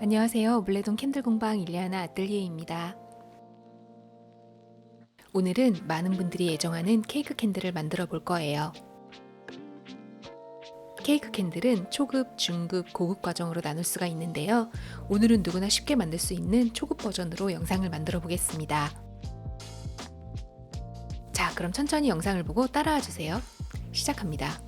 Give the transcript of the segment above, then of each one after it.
안녕하세요. 물레동 캔들 공방 일리아나 아뜰리에입니다. 오늘은 많은 분들이 애정하는 케이크 캔들을 만들어 볼 거예요. 케이크 캔들은 초급, 중급, 고급 과정으로 나눌 수가 있는데요. 오늘은 누구나 쉽게 만들 수 있는 초급 버전으로 영상을 만들어 보겠습니다. 자, 그럼 천천히 영상을 보고 따라와 주세요. 시작합니다.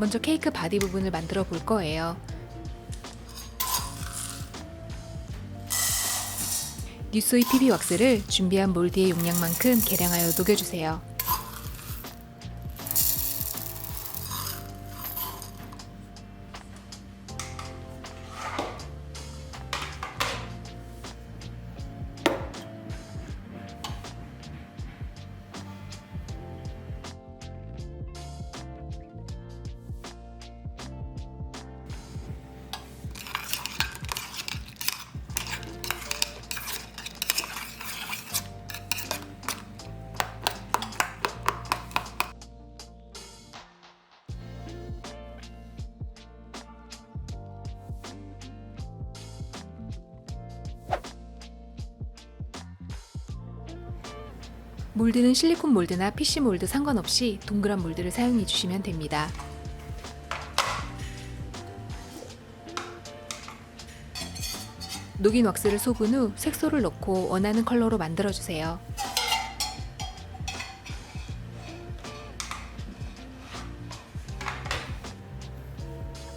먼저 케이크 바디 부분을 만들어 볼 거예요. 뉴소이 PB 왁스를 준비한 몰드의 용량만큼 계량하여 녹여주세요. 몰드는 실리콘 몰드나 PC 몰드 상관없이 동그란 몰드를 사용해 주시면 됩니다. 녹인 왁스를 쏟은 후 색소를 넣고 원하는 컬러로 만들어 주세요.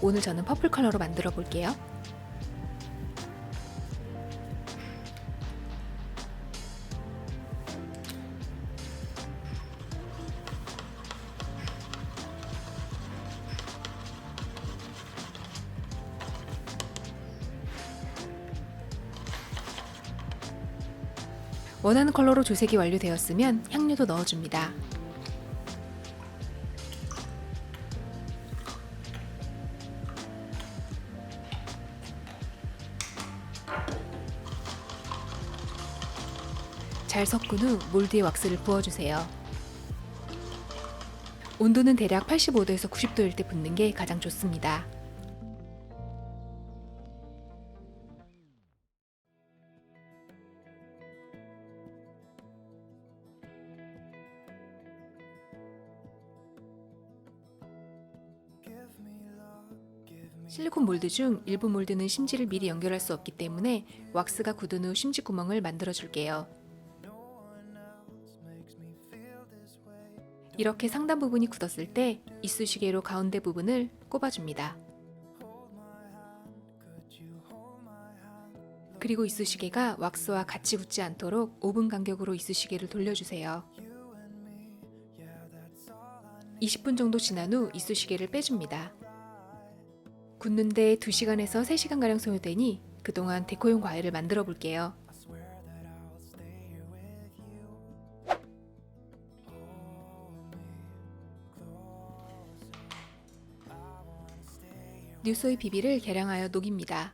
오늘 저는 퍼플 컬러로 만들어 볼게요. 원하는 컬러로 조색이 완료되었으면 향료도 넣어줍니다. 잘 섞은 후 몰드에 왁스를 부어주세요. 온도는 대략 85도에서 90도일 때 붓는 게 가장 좋습니다. 실리콘 몰드 중 일부 몰드는 심지를 미리 연결할 수 없기 때문에 왁스가 굳은 후 심지 구멍을 만들어 줄게요. 이렇게 상단 부분이 굳었을 때 이쑤시개로 가운데 부분을 꼽아줍니다. 그리고 이쑤시개가 왁스와 같이 굳지 않도록 5분 간격으로 이쑤시개를 돌려주세요. 20분 정도 지난 후 이쑤시개를 빼줍니다. 굳는데 2시간에서 3시간가량 소요되니 그동안 데코용 과일을 만들어 볼게요. 뉴소이 비비를 계량하여 녹입니다.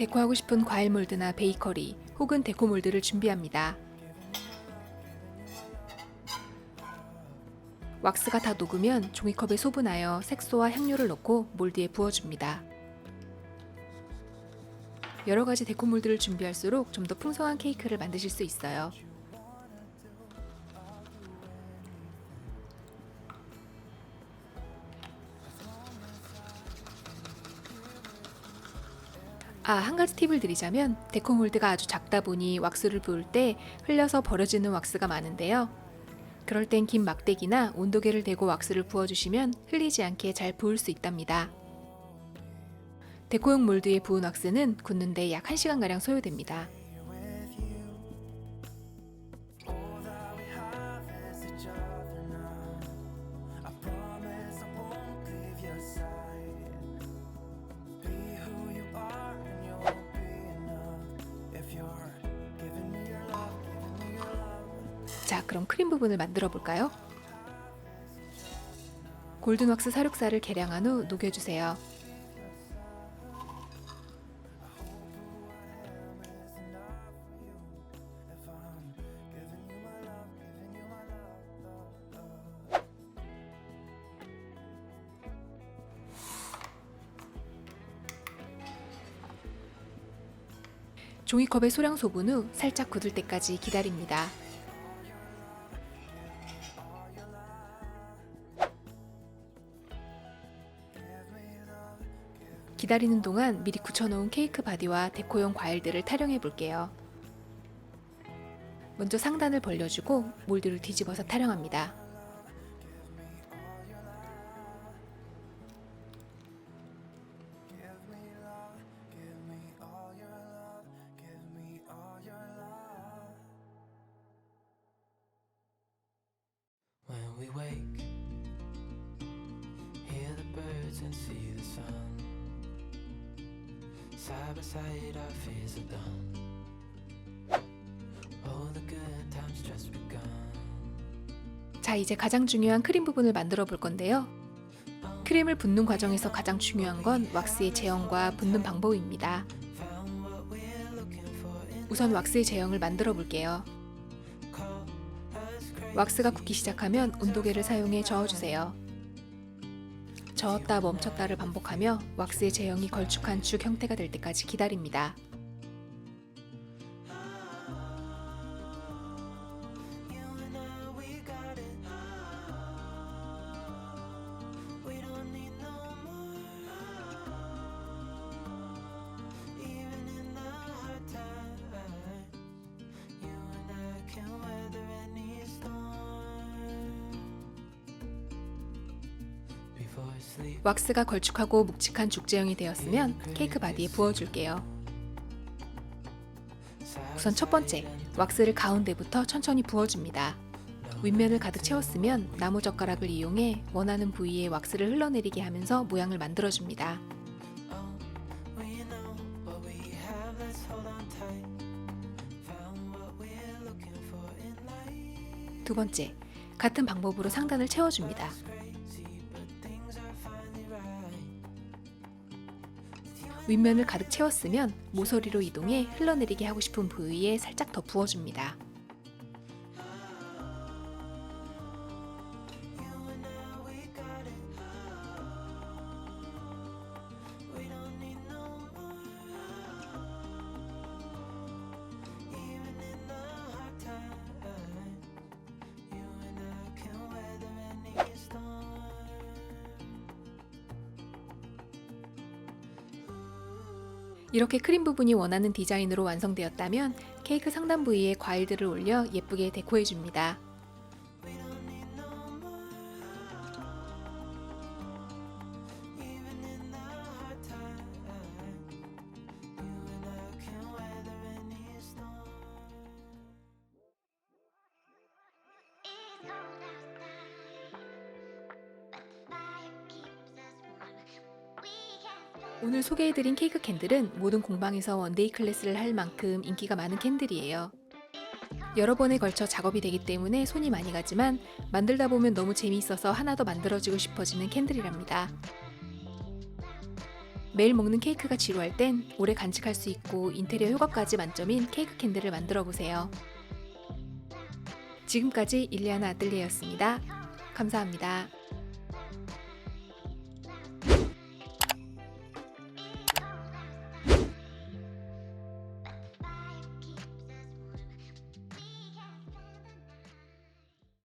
데코하고 싶은 과일 몰드나 베이커리 혹은 데코 몰드를 준비합니다. 왁스가 다 녹으면 종이컵에 소분하여 색소와 향료를 넣고 몰드에 부어줍니다. 여러가지 데코 몰드를 준비할수록 좀 더 풍성한 케이크를 만드실 수 있어요. 한 가지 팁을 드리자면 데코 몰드가 아주 작다 보니 왁스를 부을 때 흘려서 버려지는 왁스가 많은데요. 그럴 땐 긴 막대기나 온도계를 대고 왁스를 부어주시면 흘리지 않게 잘 부을 수 있답니다. 데코용 몰드에 부은 왁스는 굳는데 약 1시간가량 소요됩니다. 자, 그럼 크림 부분을 만들어 볼까요? 골든 왁스 사육살을 계량한 후 녹여주세요. 종이컵에 소량 소분 후 살짝 굳을 때까지 기다립니다. 기다리는 동안 미리 굳혀놓은 케이크 바디와 데코용 과일들을 타령해 볼게요. 먼저 상단을 벌려주고 몰드를 뒤집어서 타령합니다. When we wake, hear the birds and see the sun. Side by side our fears are done. All the good times just begun. 자, 이제 가장 중요한 크림 부분을 만들어 볼 건데요. 크림을 붓는 과정에서 가장 중요한 건 왁스의 제형과 붓는 방법입니다. Found what we're looking for in 우선 왁스의 제형을 만들어 볼게요. 왁스가 굳기 시작하면 온도계를 사용해 저어주세요. 저었다 멈췄다를 반복하며 왁스의 제형이 걸쭉한 죽 형태가 될 때까지 기다립니다. 왁스가 걸쭉하고 묵직한 죽 제형이 되었으면 케이크 바디에 부어줄게요. 우선 첫 번째, 왁스를 가운데부터 천천히 부어줍니다. 윗면을 가득 채웠으면 나무젓가락을 이용해 원하는 부위에 왁스를 흘러내리게 하면서 모양을 만들어줍니다. 두 번째, 같은 방법으로 상단을 채워줍니다. 윗면을 가득 채웠으면 모서리로 이동해 흘러내리게 하고 싶은 부위에 살짝 더 부어줍니다. 이렇게 크림 부분이 원하는 디자인으로 완성되었다면 케이크 상단 부위에 과일들을 올려 예쁘게 데코해줍니다. 오늘 소개해드린 케이크 캔들은 모든 공방에서 원데이 클래스를 할 만큼 인기가 많은 캔들이에요. 여러 번에 걸쳐 작업이 되기 때문에 손이 많이 가지만 만들다 보면 너무 재미있어서 하나 더 만들어주고 싶어지는 캔들이랍니다. 매일 먹는 케이크가 지루할 땐 오래 간직할 수 있고 인테리어 효과까지 만점인 케이크 캔들을 만들어 보세요. 지금까지 일리아나 아뜰리에였습니다. 감사합니다.